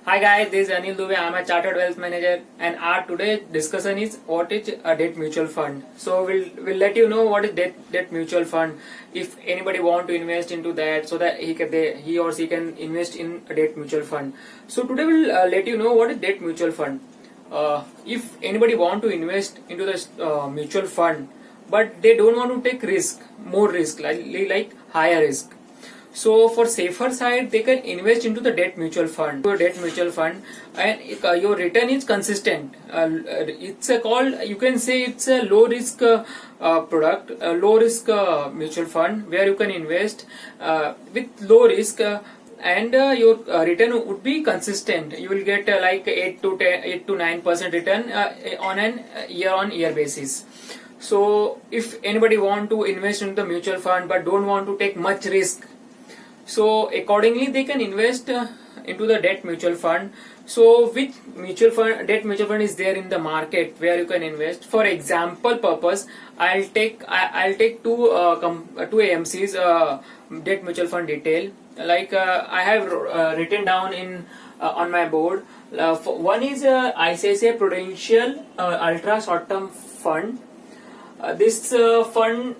Hi guys, this is Anil Dubey. I'm a chartered wealth manager, and our today's discussion is what is a debt mutual fund. So we'll let you know what is debt mutual fund. If anybody want to invest into that, so that he or she can invest in a debt mutual fund. So today we'll let you know what is debt mutual fund. If anybody want to invest into this mutual fund, but they don't want to take risk, more risk, like higher risk. So for safer side, they can invest into the debt mutual fund. Your debt mutual fund, and your return is consistent. It's a called, you can say it's a low risk product, a low risk mutual fund where you can invest with low risk. And your return would be consistent. You will get like 8 to 9% return on an year-on-year basis. So if anybody want to invest into the mutual fund but don't want to take much risk, so accordingly they can invest into the debt mutual fund. So which debt mutual fund is there in the market where you can invest? For example purpose, I'll take two AMC's debt mutual fund detail. Like I have written down in on my board. One is ICICI Prudential Ultra Short Term Fund. This fund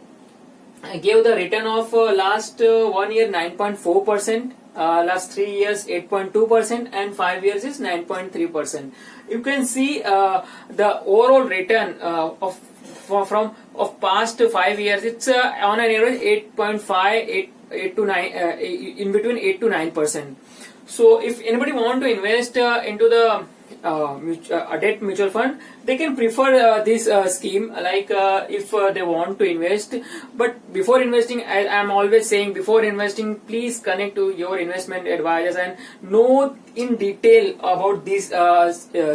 gave the return of last 1 year 9.4%, last 3 years 8.2%, and 5 years is 9.3%. You can see the overall return of past 5 years. It's on an average 8.5, 8 to 9, in between 8 to 9%. So if anybody want to invest into the debt mutual fund, they can prefer this scheme. Like if they want to invest, but before investing, I am always saying, before investing, please connect to your investment advisors and know in detail about this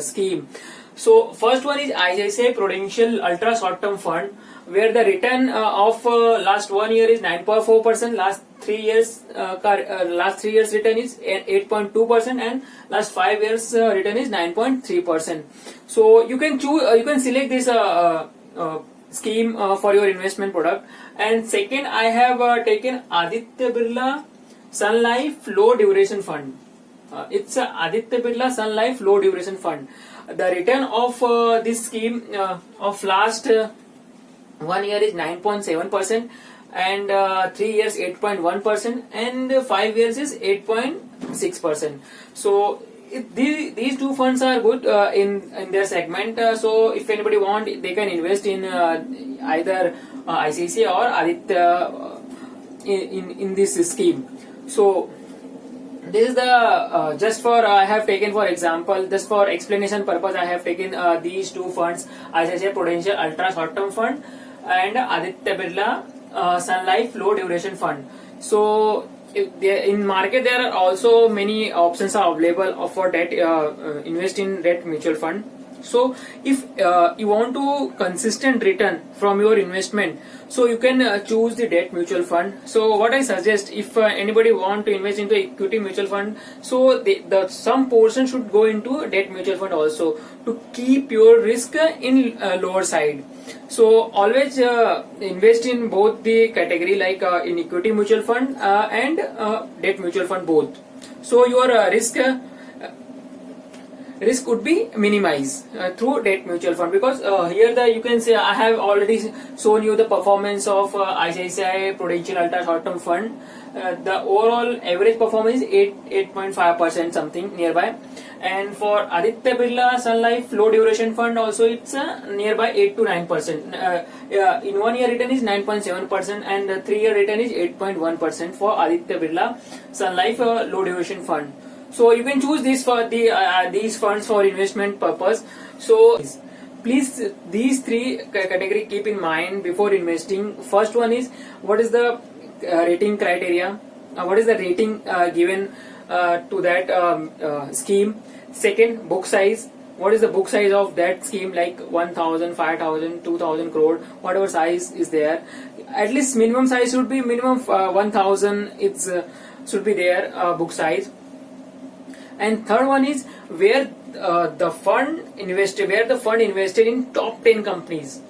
scheme. So first one is ICICI Prudential Ultra Short Term Fund, where the return of last 1 year is 9.4%, last 3 years return is 8.2%, and last 5 years return is 9.3%. So you can choose, you can select this scheme for your investment product. And second, I have taken Aditya Birla Sun Life Low Duration Fund. It's Aditya Birla Sun Life Low Duration Fund. The return of this scheme of last 1 year is 9.7%, and 3 years 8.1%, and 5 years is 8.6%. So these two funds are good in their segment. So if anybody want, they can invest in either ICICI or Aditya in this scheme. So this is the just for I have taken for example, just for explanation purpose, I have taken these two funds, ICICI Prudential Ultra Short Term Fund and Aditya Birla Sun Life Low Duration Fund. So in market there are also many options are available for debt invest in debt mutual fund. So if you want to consistent return from your investment, so you can choose the debt mutual fund. So what I suggest, if anybody want to invest into equity mutual fund, so the some portion should go into debt mutual fund also, to keep your risk in lower side. So always invest in both the category, like in equity mutual fund and debt mutual fund both. So your risk would be minimized through debt mutual fund, because here you can say I have already shown you the performance of ICICI Prudential Ultra Short Term Fund. The overall average performance is 8.5% something nearby, and for Aditya Birla Sun Life Low Duration Fund also it's nearby 8 to 9%. In 1 year return is 9.7%, and 3 year return is 8.1% for Aditya Birla Sun Life Low Duration Fund. So you can choose this for these funds for investment purpose. So please these three category keep in mind before investing. First one is, what is the rating criteria? What is the rating given to that scheme? Second, book size. What is the book size of that scheme? Like 1,000, 5,000, 2,000 crore, whatever size is there. At least minimum size should be minimum 1,000. It's should be there book size. And third one is where the fund invested in top 10 companies.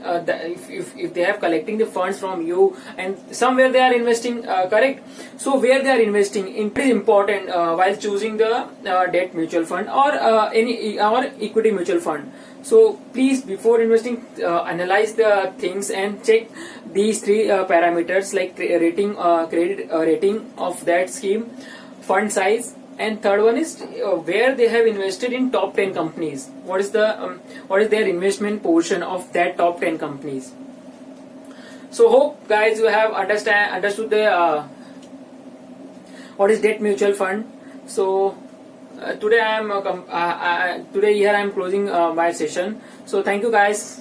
if they have collecting the funds from you, and somewhere they are investing, correct? So where they are investing in is important while choosing the debt mutual fund or any or equity mutual fund. So please, before investing, analyze the things and check these three parameters like rating, credit rating of that scheme, fund size, and third one is where they have invested in top 10 companies. What is their investment portion of that top 10 companies? So hope guys you have understood the what is debt mutual fund. So today here I am closing my session. So thank you guys.